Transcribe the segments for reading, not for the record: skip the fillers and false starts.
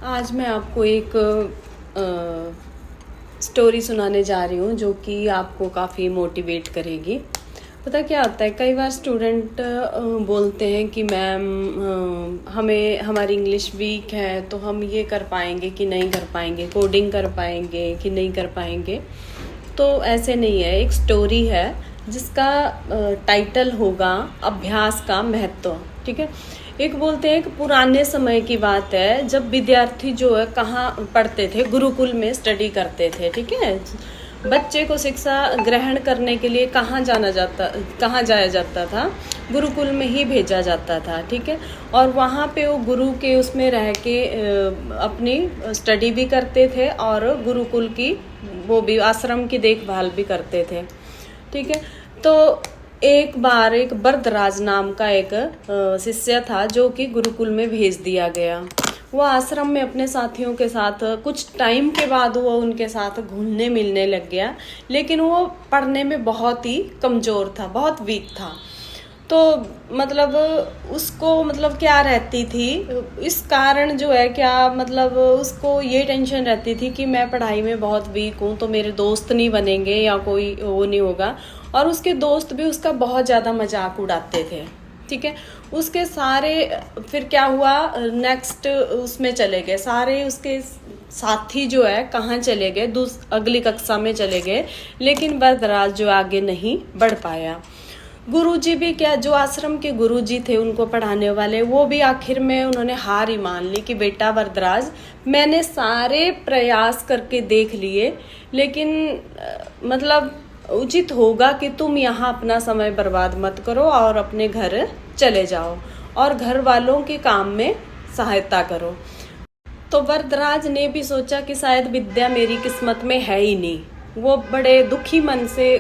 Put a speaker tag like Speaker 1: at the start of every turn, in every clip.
Speaker 1: आज मैं आपको एक स्टोरी सुनाने जा रही हूँ जो कि आपको काफ़ी मोटिवेट करेगी। पता क्या होता है, कई बार स्टूडेंट बोलते हैं कि मैम हमें हमारी इंग्लिश वीक है तो हम ये कर पाएंगे कि नहीं कर पाएंगे, कोडिंग कर पाएंगे कि नहीं कर पाएंगे। तो ऐसे नहीं है। एक स्टोरी है जिसका टाइटल होगा अभ्यास का महत्व। ठीक है। एक बोलते हैं कि पुराने समय की बात है, जब विद्यार्थी जो है कहाँ पढ़ते थे, गुरुकुल में स्टडी करते थे। ठीक है। बच्चे को शिक्षा ग्रहण करने के लिए कहाँ जाया जाता था, गुरुकुल में ही भेजा जाता था। ठीक है। और वहाँ पे वो गुरु के उसमें रह के अपनी स्टडी भी करते थे और गुरुकुल की वो भी आश्रम की देखभाल भी करते थे। ठीक है। तो एक बार एक वरदराज नाम का एक शिष्य था जो कि गुरुकुल में भेज दिया गया। वो आश्रम में अपने साथियों के साथ कुछ टाइम के बाद वो उनके साथ घुलने मिलने लग गया, लेकिन वो पढ़ने में बहुत ही कमज़ोर था, बहुत वीक था। तो मतलब उसको क्या रहती थी, इस कारण जो है क्या उसको ये टेंशन रहती थी कि मैं पढ़ाई में बहुत वीक हूँ तो मेरे दोस्त नहीं बनेंगे या कोई वो नहीं होगा। और उसके दोस्त भी उसका बहुत ज़्यादा मजाक उड़ाते थे। ठीक है। उसके सारे फिर क्या हुआ, नेक्स्ट उसमें चले गए, सारे उसके साथी जो है कहाँ चले गए, अगली कक्षा में चले गए, लेकिन वरदराज जो आगे नहीं बढ़ पाया। गुरुजी भी क्या, जो आश्रम के गुरुजी थे उनको पढ़ाने वाले, वो भी आखिर में उन्होंने हार ही मान ली कि बेटा वरदराज, मैंने सारे प्रयास करके देख लिए, लेकिन उचित होगा कि तुम यहाँ अपना समय बर्बाद मत करो और अपने घर चले जाओ और घर वालों के काम में सहायता करो। तो वरदराज ने भी सोचा कि शायद विद्या मेरी किस्मत में है ही नहीं। वो बड़े दुखी मन से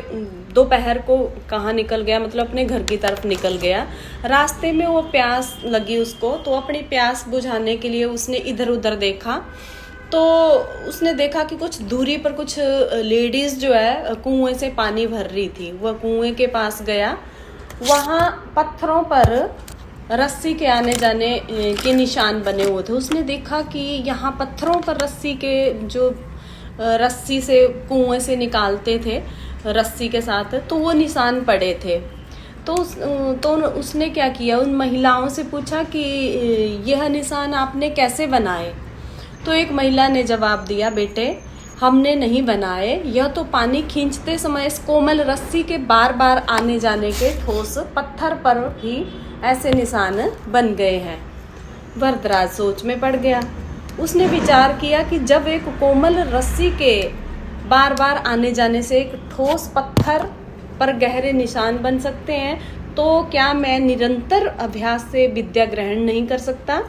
Speaker 1: दोपहर को कहाँ निकल गया, अपने घर की तरफ निकल गया। रास्ते में वो प्यास लगी उसको, तो अपनी प्यास बुझाने के लिए उसने इधर उधर देखा। तो उसने देखा कि कुछ दूरी पर कुछ लेडीज़ जो है कुएं से पानी भर रही थी। वह कुएं के पास गया, वहाँ पत्थरों पर रस्सी के आने जाने के निशान बने हुए थे। उसने देखा कि यहाँ पत्थरों पर रस्सी के जो रस्सी से कुएं से निकालते थे रस्सी के साथ, तो वो निशान पड़े थे। तो उसने क्या किया, उन महिलाओं से पूछा कि यह निशान आपने कैसे बनाए। तो एक महिला ने जवाब दिया, बेटे हमने नहीं बनाए, यह तो पानी खींचते समय इस कोमल रस्सी के बार बार आने जाने के ठोस पत्थर पर ही ऐसे निशान बन गए हैं। वरदराज सोच में पड़ गया। उसने विचार किया कि जब एक कोमल रस्सी के बार बार आने जाने से एक ठोस पत्थर पर गहरे निशान बन सकते हैं, तो क्या मैं निरंतर अभ्यास से विद्या ग्रहण नहीं कर सकता।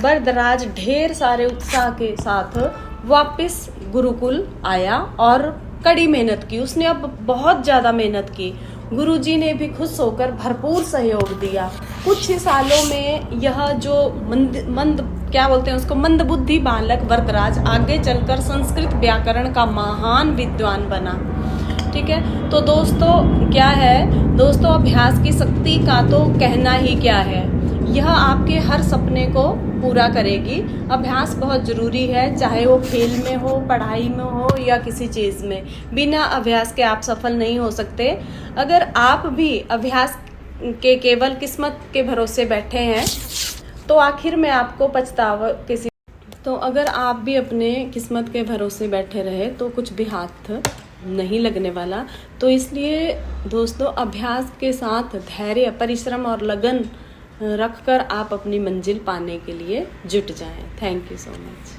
Speaker 1: वरदराज ढेर सारे उत्साह के साथ वापस गुरुकुल आया और कड़ी मेहनत की। उसने अब बहुत ज़्यादा मेहनत की। गुरुजी ने भी खुश होकर भरपूर सहयोग दिया। कुछ ही सालों में यह जो मंदबुद्धि बालक वरदराज आगे चलकर संस्कृत व्याकरण का महान विद्वान बना। ठीक है। तो दोस्तों क्या है, दोस्तों अभ्यास की शक्ति का तो कहना ही क्या है। यह आपके हर सपने को पूरा करेगी। अभ्यास बहुत ज़रूरी है, चाहे वो खेल में हो, पढ़ाई में हो या किसी चीज़ में। बिना अभ्यास के आप सफल नहीं हो सकते। अगर आप भी अभ्यास के केवल किस्मत के भरोसे बैठे हैं तो आखिर में आपको पछतावा तो अगर आप भी अपने किस्मत के भरोसे बैठे रहे तो कुछ भी हाथ नहीं लगने वाला। तो इसलिए दोस्तों अभ्यास के साथ धैर्य, परिश्रम और लगन रखकर आप अपनी मंजिल पाने के लिए जुट जाएं। Thank you so much.